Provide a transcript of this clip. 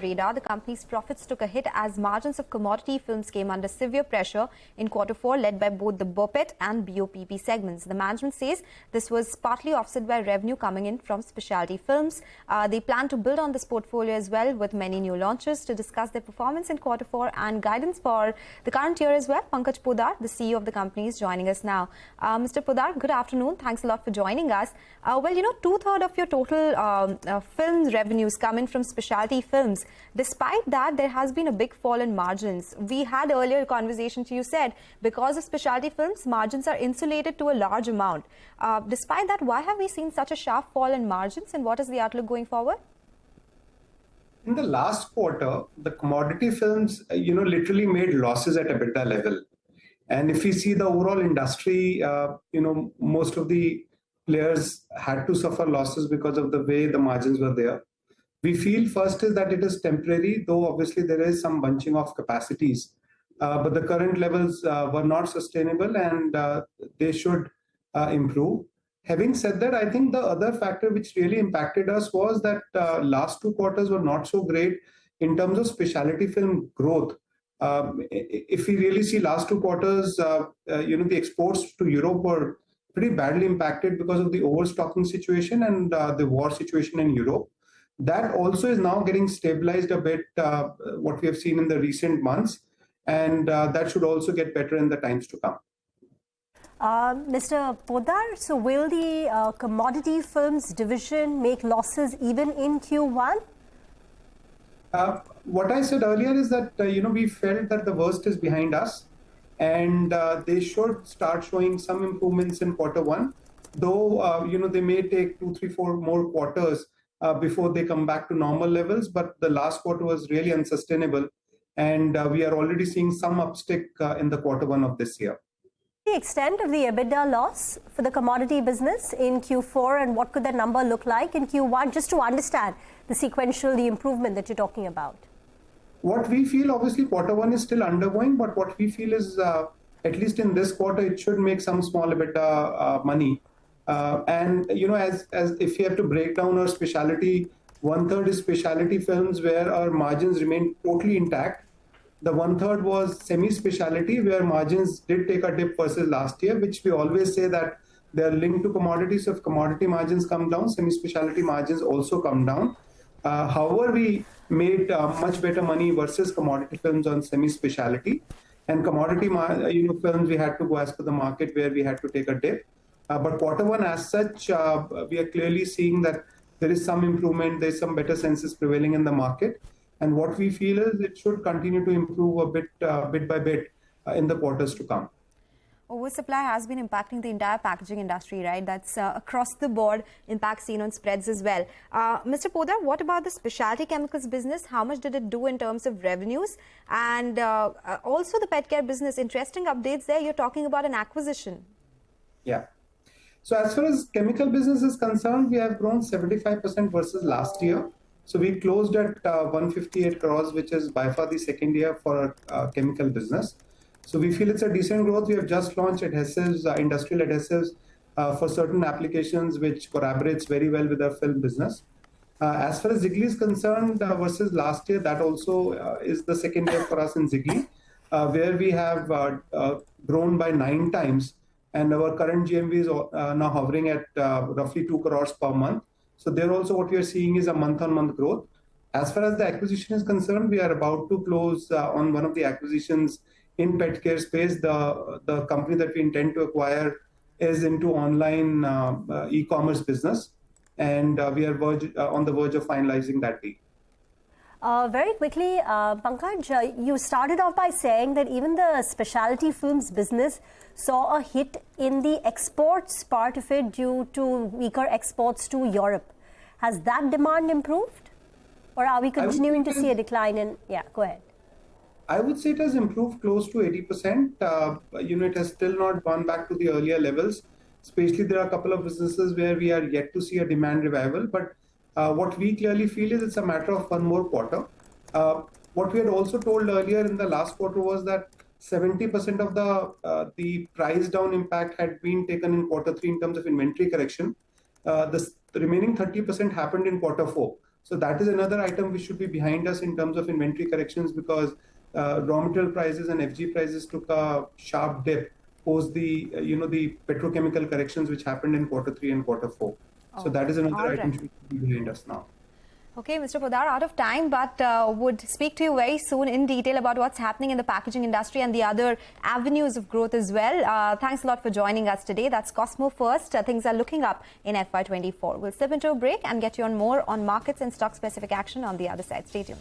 radar. The company's profits took a hit as margins of commodity films came under severe pressure in Q4, led by both the BOPET and BOPP segments. The management says this was partly offset by revenue coming in from specialty films. They plan to build on this portfolio as well with many new launches. To discuss their performance in Q4 and guidance for the current year as well, Pankaj Poddar, the CEO of the company, is joining us now. Mr. Poddar, good afternoon. Thanks a lot for joining us. Two-thirds of your total film revenues come in from specialty films. Despite that, there has been a big fall in margins. We had earlier conversations, you said, because of specialty films, margins are insulated to a large amount. Despite that, why have we seen such a sharp fall in margins, and what is the outlook going forward? In the last quarter, the commodity films, literally made losses at EBITDA level. And if we see the overall industry, most of the players had to suffer losses because of the way the margins were there. We feel first is that it is temporary, though obviously there is some bunching of capacities. But the current levels were not sustainable, and they should improve. Having said that, I think the other factor which really impacted us was that last 2 quarters were not so great in terms of specialty film growth. If we really see last 2 quarters, the exports to Europe were pretty badly impacted because of the overstocking situation and the war situation in Europe. That also is now getting stabilized a bit, what we have seen in the recent months, and that should also get better in the times to come. Mr. Poddar, so will the commodity films division make losses even in Q1? What I said earlier is that, we felt that the worst is behind us, and they should start showing some improvements in Q1, though, they may take 2, 3, 4 more quarters before they come back to normal levels. But the last quarter was really unsustainable, and we are already seeing some upstick in the Q1 of this year. The extent of the EBITDA loss for the commodity business in Q4, and what could that number look like in Q1, just to understand the improvement that you're talking about? What we feel, obviously, Q1 is still undergoing, but what we feel is, at least in this quarter, it should make some small EBITDA money. And, as if you have to break down our specialty, 1/3 is specialty films where our margins remain totally intact. The 1/3 was semi-specialty, where margins did take a dip versus last year, which we always say that they're linked to commodities. So if commodity margins come down, semi-specialty margins also come down. However, we made much better money versus commodity films on semi-specialty. And commodity films, we had to go as per the market, where we had to take a dip. But Q1 as such, we are clearly seeing that there is some improvement, there's some better senses prevailing in the market. And what we feel is it should continue to improve a bit by bit in the quarters to come. Oversupply has been impacting the entire packaging industry, right? That's across the board impact seen on spreads as well. Mr. Poddar, what about the specialty chemicals business? How much did it do in terms of revenues? And also the pet care business, interesting updates there. You're talking about an acquisition. Yeah. So as far as chemical business is concerned, we have grown 75% versus last year. So we closed at 158 crores, which is by far the second year for our chemical business. So we feel it's a decent growth. We have just launched adhesives, industrial adhesives for certain applications, which collaborates very well with our film business. As far as Ziggly is concerned, versus last year, that also is the second year for us in Ziggly, where we have grown by 9 times. And our current GMV is now hovering at roughly 2 crores per month. So there also what we are seeing is a month-on-month growth. As far as the acquisition is concerned, we are about to close on one of the acquisitions in pet care space. The company that we intend to acquire is into online e-commerce business, and we are on the verge of finalizing that deal. Very quickly, Pankaj, you started off by saying that even the specialty films business saw a hit in the exports part of it due to weaker exports to Europe. Has that demand improved? Or are we continuing to see a decline in... Yeah, go ahead. I would say it has improved close to 80%. It has still not gone back to the earlier levels. Especially there are a couple of businesses where we are yet to see a demand revival. But what we clearly feel is it's a matter of one more quarter. What we had also told earlier in the last quarter was that 70% of the price down impact had been taken in Q3 in terms of inventory correction. The remaining 30% happened in Q4. So that is another item which should be behind us in terms of inventory corrections, because raw material prices and FG prices took a sharp dip post the the petrochemical corrections which happened in Q3 and Q4. So that is another item which should be behind us now. Okay, Mr. Poddar, out of time, but would speak to you very soon in detail about what's happening in the packaging industry and the other avenues of growth as well. Thanks a lot for joining us today. That's Cosmo First. Things are looking up in FY24. We'll slip into a break and get you on more on markets and stock-specific action on the other side. Stay tuned.